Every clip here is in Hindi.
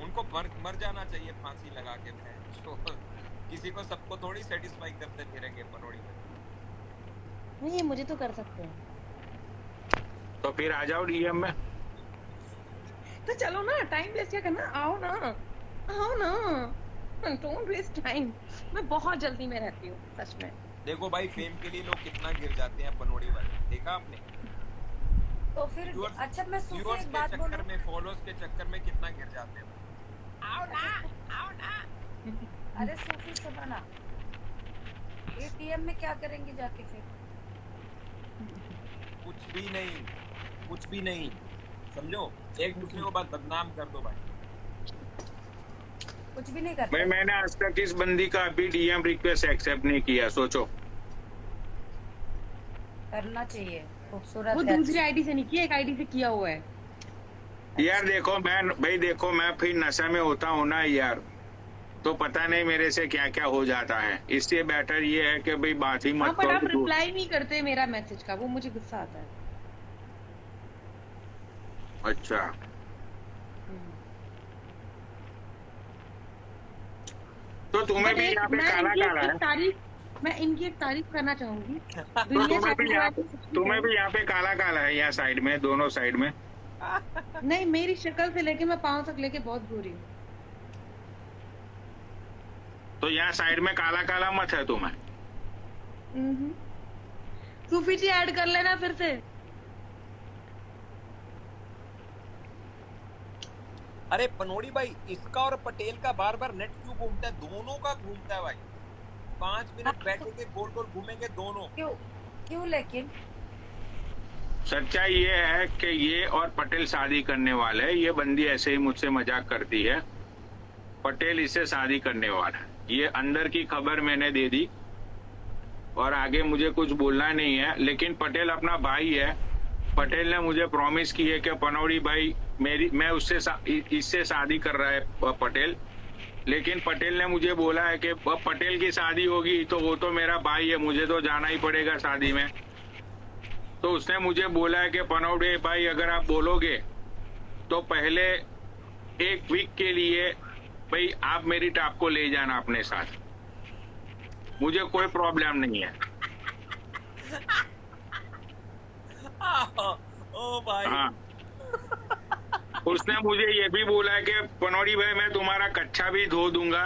उनको मर जाना चाहिए फांसी लगा के। किसी को सबको थोड़ी सेटिस्फाई करते फिरेंगे पनोड़ी में। नहीं, मुझे तो कर सकते हैं। तो फिर आ जाओ डीएम में। तो चलो ना, टाइम वेस्ट क्या करना, आओ ना, आओ ना, डोंट वेस्ट टाइम। मैं बहुत जल्दी में रहती हूँ सच में। देखो भाई, फेम के लिए लोग कितना गिर जाते हैं पनोड़ी वाले, देखा आपने? तो फिर व्यूअर्स अच्छा मैं सूफी व्यूअर्स एक के बात चक्कर बोलूं। में, फॉलोअर्स के चक्कर में कितना गिर जाते हैं भाई। आओ ना, आओ ना। अरे सूफी सुनो ना, एटीएम में क्या करेंगे जाके फिर? कुछ भी नहीं, कुछ भी नहीं, समझो। एक दूसरे को बस बदनाम कर दो भाई। कुछ भी नहीं भाई करते। मैंने आज तक इस बंदी का अभी डीएम रिक्वेस्ट एक्सेप्ट नहीं किया, सोचो। करना चाहिए, वो खूबसूरत है, दूसरी आईडी से नहीं किया, एक आईडी से किया हुआ है। यार देखो मैं फिर नशा में होता हूँ ना यार, तो पता नहीं मेरे से क्या क्या हो जाता है। इससे बेटर ये है कि भाई बात ही हाँ, मत बट आप करो। रिप्लाई नहीं करते मेरा मैसेज का, वो मुझे गुस्सा आता है। अच्छा, तो तुम्हें बट भी यहाँ पे मैं काला इनकी काला है। मैं इनकी एक तारीफ करना चाहूंगी। तो दुनिया चाहने वाली कुछ भी तुम्हें है। भी यहाँ पे काला काला है, यहाँ साइड में, दोनों साइड में। नहीं, मेरी शक्ल से लेके मैं पांव तक लेके बहुत गोरी हूँ। तो यहाँ साइड में काला काला मत है तुम्हें। सूफी जी ऐड कर लेना फिर से। अरे पनोड़ी भाई, इसका और पटेल का बार बार नेट क्यों घूमता है? दोनों का घूमता है भाई। 5 मिनट बैठेंगे, गोल गोल घूमेंगे दोनों। क्यों क्यों? लेकिन सच्चाई ये है कि ये और पटेल शादी करने वाले हैं। ये बंदी ऐसे ही मुझसे मजाक करती है, पटेल इससे शादी करने वाला है। ये अंदर की खबर मैंने दे दी और आगे मुझे कुछ बोलना नहीं है। लेकिन पटेल अपना भाई है। पटेल ने मुझे प्रॉमिस की है कि पनौड़ी भाई मैं इससे शादी कर रहा है पटेल। लेकिन पटेल ने मुझे बोला है कि पटेल की शादी होगी तो वो तो मेरा भाई है, मुझे तो जाना ही पड़ेगा शादी में। तो उसने मुझे बोला है कि पनौड़े भाई अगर आप बोलोगे तो पहले 1 वीक के लिए भाई आप मेरी टाप को ले जाना अपने साथ, मुझे कोई प्रॉब्लम नहीं है। ओ भाई। हाँ, उसने मुझे ये भी बोला है कि पनौड़ी भाई मैं तुम्हारा कच्चा भी धो दूंगा,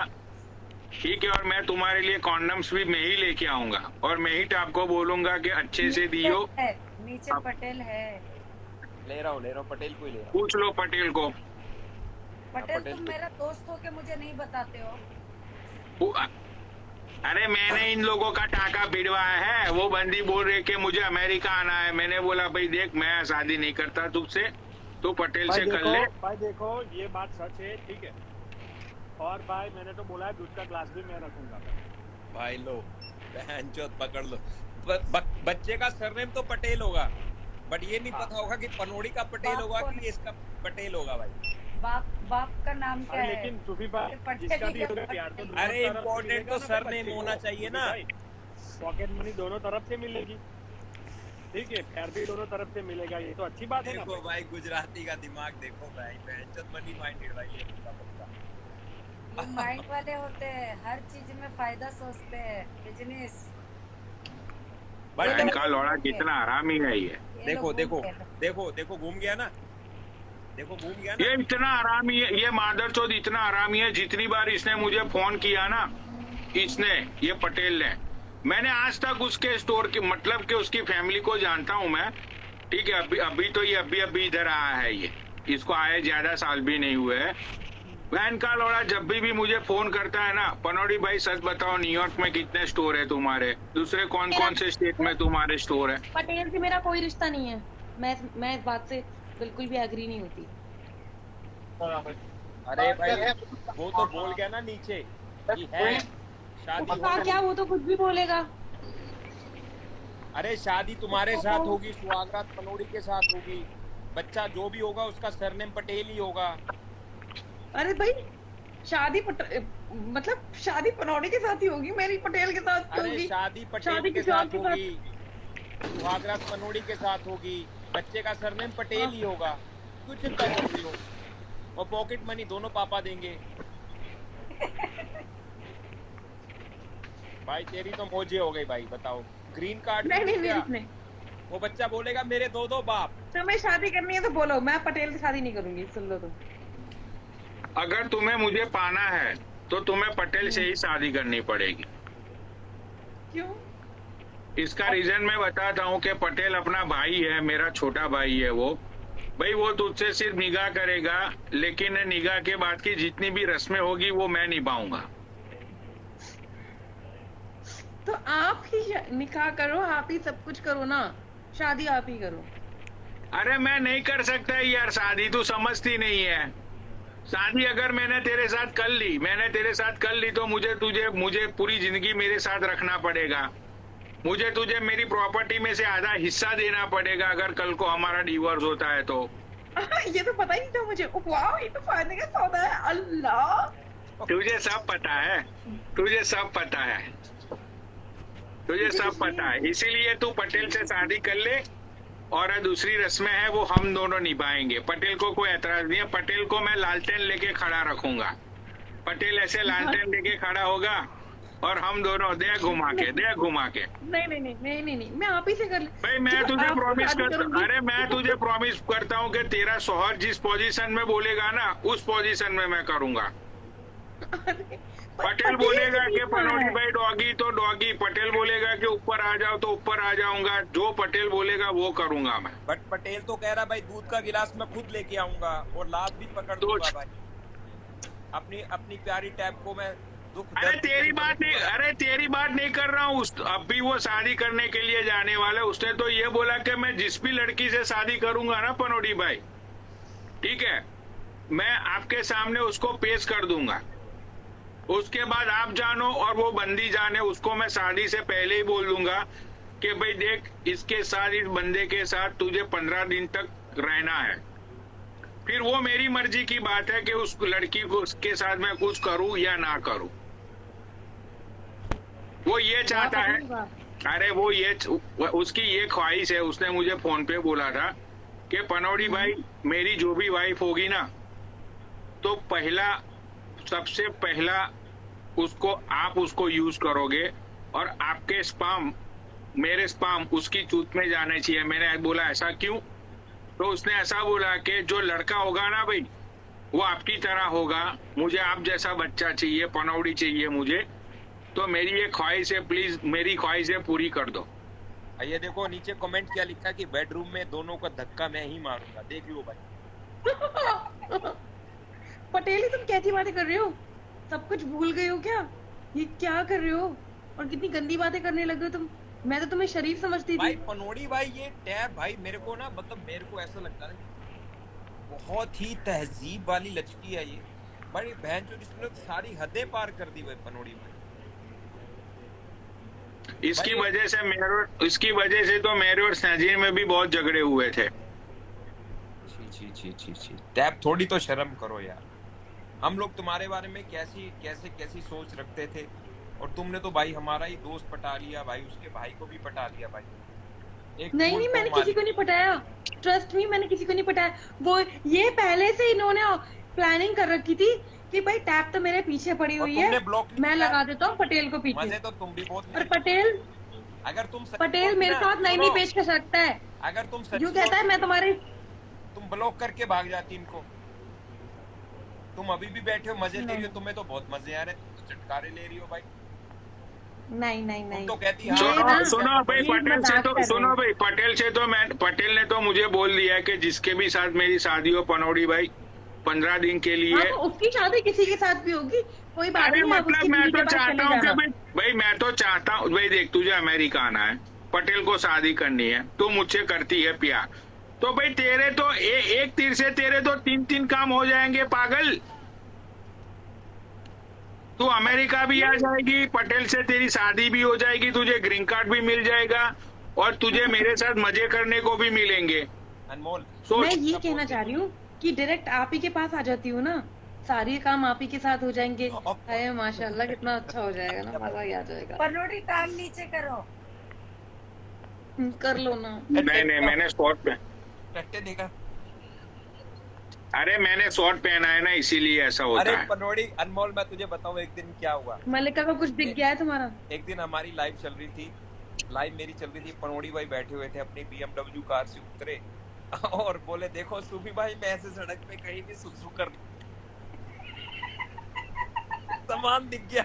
ठीक है, और मैं तुम्हारे लिए कॉन्डम्स भी मैं ही लेके आऊंगा और मैं ही आपको बोलूंगा कि अच्छे से दियो। नीचे पटेल है। ले रहा हूँ पटेल को ही ले रहा हूँ। पूछ लो पटेल को। पटेल तुम मेरा दोस्त हो के मुझे नहीं बताते हो? अरे मैंने इन लोगों का टाका भिड़वाया है। वो बंदी बोल रही कि मुझे अमेरिका आना है। मैंने बोला भाई देख मैं शादी नहीं करता तुझसे, तो पटेल से कर ले। भाई देखो ये बात सच है, ठीक है। और भाई मैंने तो बोला है दूध का ग्लास भी मैं रखूंगा। भाई लो, बहनचोद पकड़ लो। बच्चे का सरनेम तो पटेल होगा, बट ये नहीं पता होगा कि पनोड़ी का पटेल होगा कि इसका पटेल होगा भाई। बाप का नाम क्या है? लेकिन सूफी भाई जिसका भी होगा प्यार तो अरे इम्पोर्टेंट तो सरनेम होना चाहिए ना। पॉकेट मनी दोनों तरफ से मिलेगी, ठीक है, प्यार भी दोनों तरफ से मिलेगा, ये तो अच्छी बात है ना। देखो भाई गुजराती का दिमाग देखो भाई, बहनचोद मनी माइंडेड भाई ये पक्का। माइंड वाले होते हैं, हर चीज में फायदा सोचते हैं, बिजनेस। इनका लौड़ा कितना हरामी है ये। देखो घूम गया ना, देखो घूम गया ना। ये इतना हरामी है, ये मादरचोद इतना हरामी है। जितनी बार इसने मुझे फोन किया ना, ये पटेल ने, मैंने आज तक उसके स्टोर की मतलब कि उसकी फैमिली को जानता हूं मैं, ठीक है। अभी तो ये अभी इधर आया है। ये इसको आए ज्यादा साल भी नहीं हुए है। बहन का लौड़ा जब भी मुझे फोन करता है ना, पनौड़ी भाई सच बताओ न्यूयॉर्क में कितने स्टोर है तुम्हारे, दूसरे कौन कौन से स्टेट में तुम्हारे स्टोर है? पटेल से मेरा कोई रिश्ता नहीं है। मैं इस बात से बिल्कुल भी एग्री नहीं होती। अरे भाई वो तो बोल गया ना नीचे कि है शादी क्या वो तो कुछ भी बोलेगा। अरे शादी तुम्हारे साथ होगी, सुहागरात पनोड़ी के साथ होगी, बच्चा जो भी होगा उसका सरनेम पटेल ही होगा। अरे भाई मतलब शादी पनौड़ी के साथ ही होगी, मेरी पटेल के साथ होगी। अरे शादी पटेल के साथ होगी, सुहागरात पनोड़ी के साथ होगी, बच्चे का सरनेम पटेल ही होगा। कुछ चिंता कर रही हो? और पॉकेट मनी दोनों पापा देंगे। भाई तेरी तो मौजे हो गई भाई, बताओ ग्रीन कार्ड नहीं भी नहीं मिल नहीं गया। नहीं, वो बच्चा बोलेगा मेरे दो दो बाप। तुम्हें शादी करनी है तो बोलो, मैं पटेल से शादी नहीं करूंगी, सुन लो तुम। अगर तुम्हें मुझे पाना है तो तुम्हें पटेल से ही शादी करनी पड़ेगी। क्यों? इसका रीजन मैं बताता हूँ कि पटेल अपना भाई है, मेरा छोटा भाई है वो। भाई वो तुझसे सिर्फ निगाह करेगा, लेकिन निगाह के बाद की जितनी भी रस्में होगी वो मैं निभाऊंगा। तो आप ही निकाह करो, आप ही सब कुछ करो ना, शादी आप ही करो। अरे मैं नहीं कर सकता यार शादी, तू समझती नहीं है। शादी अगर मैंने तेरे साथ कर ली तो मुझे पूरी जिंदगी मेरे साथ रखना पड़ेगा। मुझे तुझे मेरी प्रॉपर्टी में से आधा हिस्सा देना पड़ेगा अगर कल को हमारा डिवोर्स होता है तो। ये तो पता ही नहीं था मुझे। वाह, ये तो फायदे का सौदा है। अल्लाह, तुझे सब पता है, तुझे सब पता है, तुझे सब पता है। इसीलिए तू पटेल से शादी कर ले, और दूसरी रस्में हैं वो हम दोनों निभाएंगे। पटेल को कोई ऐतराज नहीं है। पटेल को मैं लालटेन लेके खड़ा रखूंगा। पटेल ऐसे लालटेन लेके खड़ा होगा और हम दोनों दे घुमा के नहीं नहीं नहीं नहीं नहीं नहीं, मैं आप ही से कर ले। भाई मैं चलो, तुझे आपसे प्रॉमिस शादी करता करूंगी। अरे मैं तुझे प्रॉमिस करता हूँ कि तेरा शौहर जिस पोजीशन में बोलेगा ना उस पोजीशन में मैं करूंगा। अरे, पटेल बोलेगा से कि भी पनौटी है। भाई डॉगी तो डॉगी, पटेल बोलेगा कि ऊपर आ जाओ तो ऊपर आ जाऊंगा। जो पटेल बोलेगा वो करूंगा मैं। बट पटेल तो कह रहा भाई दूध का गिलास मैं खुद लेके आऊंगा और लाभ भी पकड़ तो- दूंगा भाई। अपनी अपनी प्यारी टैब को मैं दुख अरे दर्द तेरी की बात नहीं, अरे तेरी बात नहीं कर रहा हूँ। अब भी वो शादी करने के लिए जाने वाला है। उसने तो ये बोला कि मैं जिस भी लड़की से शादी करूंगा ना पनौटी भाई, ठीक है, मैं आपके सामने उसको पेश कर दूंगा। उसके बाद आप जानो और वो बंदी जाने, उसको मैं शादी से पहले ही बोल दूंगा कि भाई देख, इसके साथ, इस बंदे के साथ तुझे 15 दिन तक रहना है। फिर वो मेरी मर्जी की बात है कि उस लड़की को उसके साथ मैं कुछ करूं या ना करूं। वो ये चाहता है, अरे वो ये उसकी ये ख्वाहिश है। उसने मुझे फोन पे बोला था कि पनौटी भाई मेरी जो भी वाइफ होगी ना, तो सबसे पहला आप उसको यूज करोगे और आपके मेरे स्पाम उसकी चूत में जाने चाहिए। मैंने बोला ऐसा क्यों? तो उसने ऐसा बोला कि जो लड़का होगा ना भाई वो आपकी तरह होगा, मुझे आप जैसा बच्चा चाहिए, पनौड़ी चाहिए मुझे, तो मेरी ये ख्वाहिश है, प्लीज मेरी ख्वाहिशें पूरी कर दो। ये देखो नीचे कमेंट क्या लिखा है कि बेडरूम में दोनों का धक्का मैं ही मारूंगा। देख लो भाई। पटेल ही तुम कैसी बातें कर रहे हो? सब कुछ भूल गए हो क्या? ये क्या कर रहे हो? और कितनी गंदी बातें करने लगे हो तुम। मैं तो तुम्हें शरीफ समझती भाई थी। पनौड़ी भाई ये टैब भाई मेरे को ना, मतलब मेरे को ऐसा लगता है कि बहुत ही तहजीब वाली लड़की है ये। बड़ी बहन जो इसने सारी हदें पार कर दी भाई पनौड़ी भाई। इसकी भाई- वजह से तो मेरे और सजीन में भी बहुत झगड़े हुए थे। छी। टैब थोड़ी तो शर्म करो यार। हम लोग तुम्हारे बारे में कैसी सोच रखते थे, और तुमने तो भाई हमारा ही दोस्त पटा लिया भाई, उसके भाई को भी पटा लिया भाई। नहीं नहीं, मैंने किसी को नहीं पटाया। ट्रस्ट मी, मैंने किसी को नहीं पटाया। वो ये पहले से इन्होंने प्लानिंग कर रखी थी कि भाई टैब तो मेरे पीछे पड़ी हुई है, मैं लगा देता हूँ पटेल को पीछे। मजे तो तुम भी बहुत और पटेल अगर तुम पटेल मेरे साथ नहीं पेश कर सकता है। अगर तुम जो कहता है मैं तुम्हारे, तुम ब्लॉक करके भाग जाती इनको। तुम अभी भी बैठे हो मजे ले रही हो, तुम्हें तो बहुत मजे आ रहे, तुम तो चटकारे ले रही हो भाई। नहीं तो कहती सुनो भाई, पटेल ने तो मुझे बोल दिया है कि जिसके भी साथ मेरी शादी हो पनौड़ी भाई 15 दिन के लिए। हाँ, तो उसकी शादी किसी के साथ भी होगी, कोई बात अरे नहीं। आप मतलब उसकी मैं बीवी तो के पास चाहता चले हूँ कि जाना। भाई मैं तो चाहता हूँ भाई, देख तुझे अमेरिका आना है, पटेल को शादी करनी है, तू मुझसे करती है प्यार, तो भाई तेरे तो एक तीर से तेरे तो 3 काम हो जाएंगे पागल। तू अमेरिका भी आ जाएगी, पटेल से तेरी शादी भी हो जाएगी, तुझे ग्रीन कार्ड भी मिल जाएगा, और तुझे मेरे साथ मजे करने को भी मिलेंगे। अनमोल मैं ये कहना चाह रही हूँ कि डायरेक्ट आप ही के पास आ जाती हूँ ना, सारे काम आप ही के साथ हो जाएंगे। अरे माशाल्लाह कितना अच्छा हो जाएगा ना, मजा ही आ जाएगा। पनौटी टांग नीचे करो। कर लो ना। नहीं मैंने स्पॉट पे टट्टे देखा अरे मैंने शॉर्ट पहना है ना, इसीलिए ऐसा होता अरे है। पनोड़ी अनमोल, मैं तुझे बताऊं एक दिन क्या हुआ। मल्लिका को कुछ दिख गया है तुम्हारा? एक दिन हमारी लाइव चल रही थी, लाइव मेरी चल रही थी, पनोड़ी भाई बैठे हुए थे अपनी BMW कार से उतरे और बोले देखो सूफी भाई मैं ऐसे सड़क पे कहीं भी सुसु कर सामान दिख गया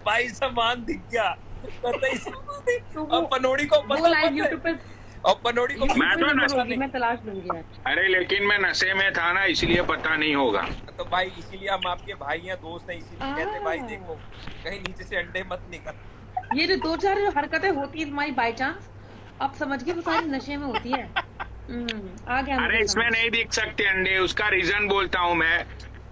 भाई, सामान दिख गया। कहता है, सामान दिख- और पनोड़ी को वो पता लाइव है। यूट्यूब पे और पनोड़ी को मैं तो नशा होगी, मैं तलाश लूंगी आज। अरे लेकिन मैं नशे में था ना, इसलिए पता नहीं होगा। तो भाई इसीलिए हम आपके भाई हैं, दोस्त हैं, इसीलिए कहते भाई देखो कहीं नीचे से अंडे मत निकल। ये जो 2-4 जो हरकतें होती है तुम्हारी बाई चांस, आप समझ गए वो सारी नशे में होती है। आ गया अरे मुझे इसमें समझ। नहीं दिख सकते अंडे, उसका रीजन बोलता हूँ मैं।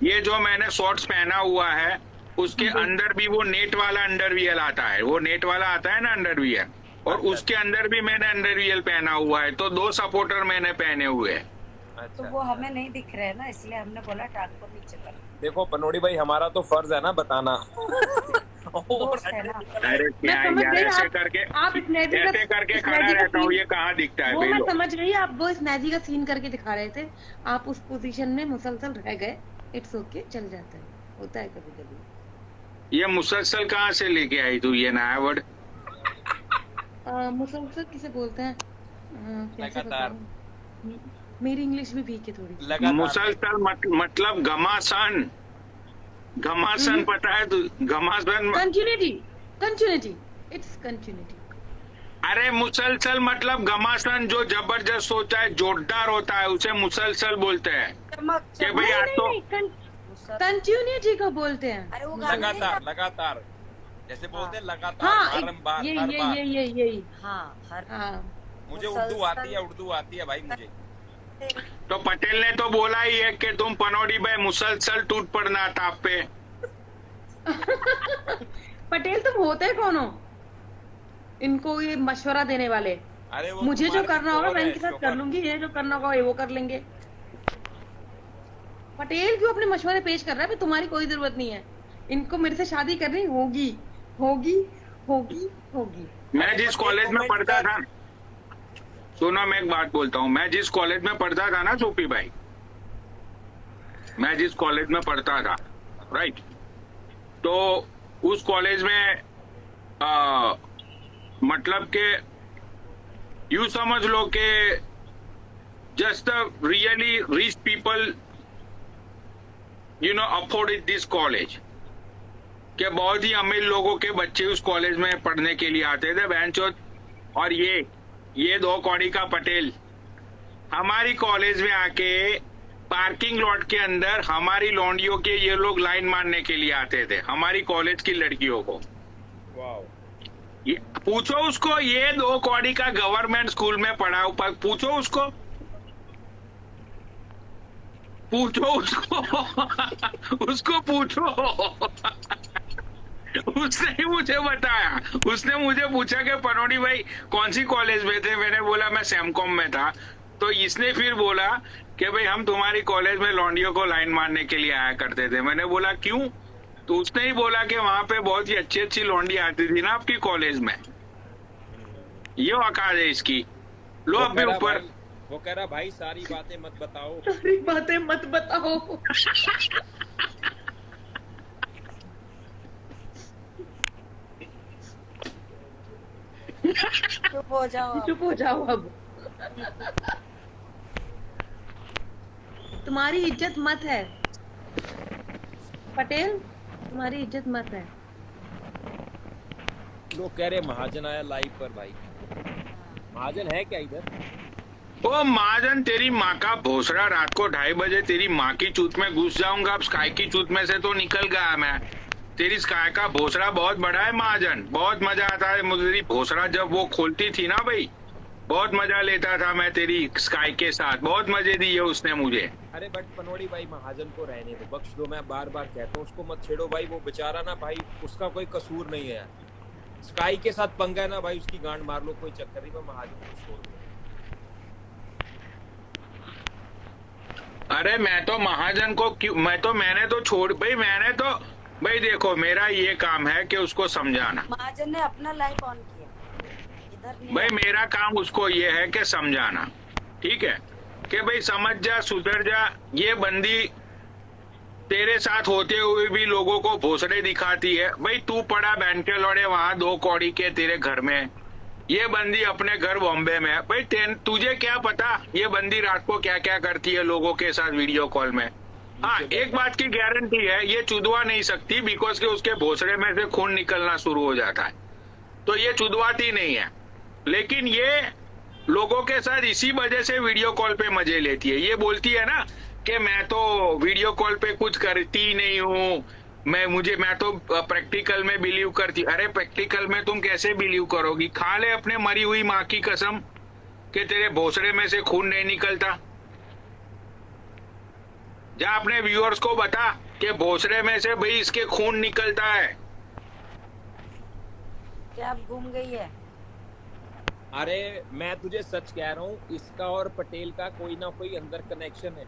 ये जो मैंने शॉर्ट्स पहना हुआ है, उसके अंदर भी वो नेट वाला अंडरवियर आता है, वो नेट वाला आता है ना अंडरवियर, और उसके अंदर भी मैंने अंडरवियर पहना हुआ है, तो 2 सपोर्टर मैंने पहने हुए हैं। तो अच्छा वो हमें नहीं दिख रहे हैं ना, इसलिए हमने बोला टांग को नीचे कर। देखो पनोड़ी भाई, हमारा तो फर्ज है ना बताना। और दोस्त है ना। अरे क्या मैं समझ यार, गई, ऐसे आप- करके आप स्नैजी का- ऐसे करके स्नैजी खड़ा का रहता हूँ, सीन- ये कहाँ दिखता है वो भाई मैं लोग। समझ गई, आप वो स्नैजी का सीन करके दिखा रहे थे, आप उस पोजीशन में मुसलसल रह गए। इट्स ओके, चल जाता है, होता है कभी कभी। ये मुसलसल कहाँ से लेके आई तू ये नया वर्ड? मुसलसल किसे बोलते हैं? कैसे लगातार। बताऊं? मेरी इंग्लिश भी वीक है थोड़ी। लगातार मुसलसल मतलब घमासान। घमासान पता है तू? घमासान कंटिन्यूटी, कंटिन्यूटी, इट्स कंटिन्यूटी। अरे मुसलसल मतलब घमासान, जो जबरदस्त होता है, जोरदार होता है, उसे मुसलसल बोलते हैं। चमक कि चमक। भाई आज तो कंटिन्यूटी को बोलते हैं। अरे वो गाने लगातार लगातार, जैसे बोलते हैं लगातार, हाँ, बारंबार, ये हर ये बार। ये ये यही। हाँ हर हाँ, मुझे मुसलसल- उर्दू आती है भाई मुझे। तो पटेल ने तो बोला ही है कि तुम पनौड़ी भाई मुसलसल टूट पड़ना ताप पे। पटेल तुम होते कौन हो इनको ये मशवरा देने वाले? अरे वो मुझे जो कुमार करना होगा किशोर मैं है, इनके साथ कर शोहर। लूंगी, ये जो करना होगा ये वो कर लेंगे। पटेल क्यों अपने मशवरे पेश कर रहा है? भाई तुम्हारी कोई जरूरत नहीं है, इनको मेरे से शादी करनी होगी होगी होगी होगी। मैं जिस कॉलेज में पढ़ता था, सुनो मैं एक बात बोलता हूँ, मैं जिस कॉलेज में पढ़ता था ना सूफी भाई, मैं जिस कॉलेज में पढ़ता था, राइट, तो उस कॉलेज में मतलब के यू समझ लो कि just the really rich people afford this college, के बहुत ही अमीर लोगों के बच्चे उस कॉलेज में पढ़ने के लिए आते थे बहनचोद। और ये 2 कौड़ी का पटेल हमारी कॉलेज में आके पार्किंग लॉट के अंदर हमारी लौंडियों के ये लोग लाइन मारने के लिए आते थे, हमारी कॉलेज की लड़कियों को। वाओ। ये पूछो उसको, ये 2 कौड़ी का गवर्नमेंट स्कूल में पढ़ा, पूछो उसको, पूछो उसको पूछो। उसने ही मुझे बताया, उसने मुझे पूछा कि पनौड़ी भाई कौन सी कॉलेज में थे, मैंने बोला मैं सेमकॉम में था, तो इसने फिर बोला कि भाई हम तुम्हारी कॉलेज में लौंडियों को लाइन मारने के लिए आया करते थे। मैंने बोला क्यों? तो उसने ही बोला कि वहां पे बहुत ही अच्छी अच्छी लौंडी आती थी ना आपकी कॉलेज में, ये औकात है इसकी। लो वो अभी कह रहा ऊपर भाई- वो कह रहा भाई सारी बातें मत बताओ। सारी बातें मत बताओ। चुप हो जाओ आप। चुप हो जाओ अब। तुम्हारी इज्जत मत है पटेल, तुम्हारी इज्जत मत है। लोग कह रहे महाजन आया लाइव पर, भाई महाजन है क्या इधर? ओ महाजन, तेरी माँ का भोसड़ा, रात को 2:30 बजे तेरी माँ की चूत में घुस जाऊंगा। अब स्काई की चूत में से तो निकल गया मैं, तेरी स्काई का भोसड़ा बहुत बड़ा है महाजन, बहुत मजा आता है मुझे तेरी भोसड़ा जब वो खोलती थी ना भाई, बहुत मजा लेता था मैं तेरी स्काई के साथ, बहुत मजे दिए उसने मुझे। अरे बट पनोड़ी भाई महाजन को रहने दो, बख्श दो, मैं बार बार कहता हूँ उसको मत छेड़ो भाई, वो बेचारा ना भाई, उसका कोई कसूर नहीं है यार। स्काई के साथ पंगा है ना भाई, उसकी गांड मार लो, कोई चक्कर नहीं, मैं महाजन को छोड़ दो। अरे मैं तो महाजन को क्यों, मैंने तो छोड़ भाई देखो मेरा ये काम है कि उसको समझाना। महाजन ने अपना लाइव ऑन किया, इधर नहीं भाई मेरा काम उसको ये है कि समझाना। ठीक है, कि भाई समझ जा, सुधर जा। ये बंदी तेरे साथ होते हुए भी लोगों को भोसड़े दिखाती है। भाई तू पड़ा बैंड के लौड़े वहां 2 कौड़ी के तेरे घर में, ये बंदी अपने घर बॉम्बे में है। भाई तुझे क्या पता ये बंदी रात को क्या क्या करती है लोगों के साथ वीडियो कॉल में। हाँ, एक बात की गारंटी है, ये चुदवा नहीं सकती, बिकॉज के उसके भोसड़े में से खून निकलना शुरू हो जाता है, तो ये चुदवाती नहीं है। लेकिन ये लोगों के साथ इसी वजह से वीडियो कॉल पे मजे लेती है। ये बोलती है ना कि मैं तो वीडियो कॉल पे कुछ करती नहीं हूँ, मैं तो प्रैक्टिकल में बिलीव करती। अरे प्रैक्टिकल में तुम कैसे बिलीव करोगी? खा ले अपने मरी हुई माँ की कसम कि तेरे भोसड़े में से खून नहीं निकलता। जा अपने व्यूअर्स को बता कि भोसड़े में से भाई इसके खून निकलता है। क्या आप घूम गई है? अरे मैं तुझे सच कह रहा हूँ, इसका और पटेल का कोई ना कोई अंदर कनेक्शन है।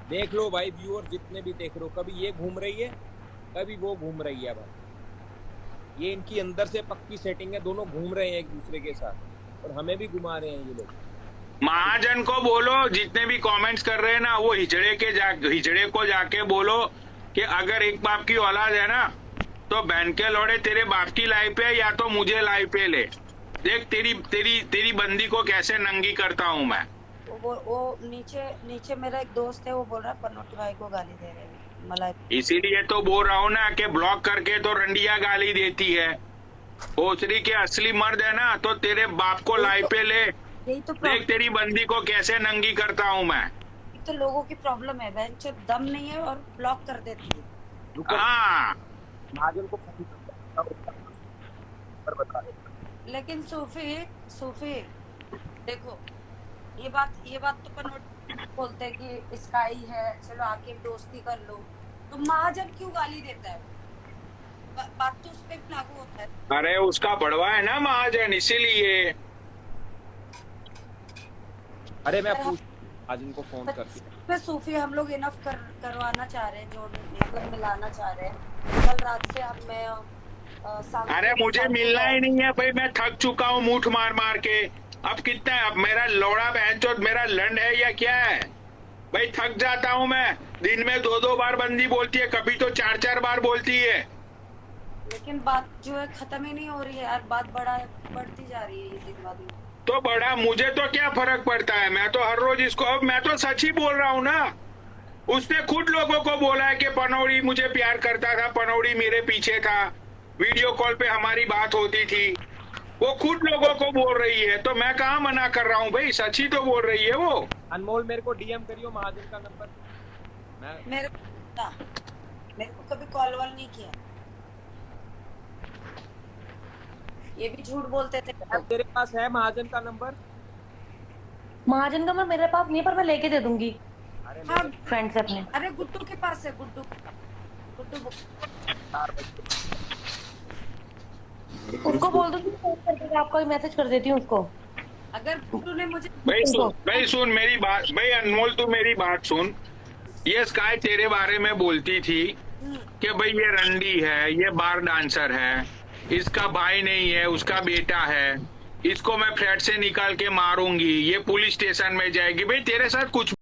देख लो भाई, व्यूअर जितने भी देख रहे हो, कभी ये घूम रही है कभी वो घूम रही है भाई। ये इनकी अंदर से पक्की सेटिंग है, दोनों घूम रहे हैं एक दूसरे के साथ और हमें भी घुमा रहे हैं ये लोग। महाजन को बोलो, जितने भी कमेंट्स कर रहे हैं ना, वो हिजड़े को जाके बोलो कि अगर एक बाप की औलाद है ना, तो बहन के लौड़े तेरे बाप की लाइफ पे या तो मुझे लाइफ पे ले। देख तेरी बंदी को कैसे नंगी करता हूँ मैं। वो नीचे मेरा एक दोस्त है, वो बोल रहा है पनोटी भाई को गाली दे रहे हैं मलाई। इसीलिए तो बोल रहा हूँ ना कि ब्लॉक करके तो रंडिया गाली देती है। भोसड़ी के असली मर्द है ना, तो तेरे बाप को लाइफ पे ले। यही तो देख तेरी बंदी को कैसे नंगी करता हूँ मैं। तो लोगों की प्रॉब्लम है, बहन दम नहीं है और ब्लॉक कर देती है। हाँ, महाजन को बता। लेकिन सूफी देखो, ये बात तो पनोटी बोलते हैं कि स्काई है, चलो आके दोस्ती कर लो, तो महाजन क्यों गाली देता है? बात तो उस पे भी लागू होता है। अरे उसका बड़वा है ना महाजन, इसीलिए। अरे मैं महाजन को फोन करती। सूफी हम लोग इनफ करवाना चाह रहे हैं, जो मतलब मिलाना चाह रहे हैं। कल रात से अब मैं अरे मुझे मिलना ही नहीं है भाई, मैं थक चुका हूँ मूठ मार मार के। अब कितना है, अब मेरा लौड़ा बहनचोद मेरा लंड है या क्या है भाई? थक जाता हूँ मैं। दिन में 2-2 बार बंदी बोलती है, कभी तो 4-4 बार बोलती है। लेकिन बात जो है खत्म ही नहीं हो रही है यार, बात बढ़ती जा रही है ये दिन ब दिन। तो बड़ा मुझे तो क्या फर्क पड़ता है, मैं तो हर रोज इसको, अब मैं तो सच ही बोल रहा हूँ ना। उसने खुद लोगों को बोला है कि पनौड़ी मुझे प्यार करता था, पनौड़ी मेरे पीछे था, वीडियो कॉल पे हमारी बात होती थी। वो खुद लोगों को बोल रही है, तो मैं कहाँ मना कर रहा हूँ भाई, सच ही तो बोल रही है वो। अनमोल मेरे को डीएम करियो महाजन का नंबर। मेरे को कभी कॉल वॉल नहीं किया, ये भी झूठ बोलते थे। तेरे पास है महाजन का नंबर? महाजन का नंबर मेरे पास नहीं है, पर मैं लेके दे दूंगी। हाँ फ्रेंड से अपने। अरे गुड्डू के पास है, गुड्डू उसको बोल दो कि आपको मैसेज कर देती हूँ उसको। अगर गुड्डू ने मुझे भाई सुन मेरी बात भाई, अनमोल तू मेरी बात सुन। ये स्काई तेरे बारे में बोलती थी कि भाई ये रंडी है, ये बार डांसर है, इसका भाई नहीं है उसका बेटा है, इसको मैं फ्लैट से निकाल के मारूंगी, ये पुलिस स्टेशन में जाएगी। भाई तेरे साथ कुछ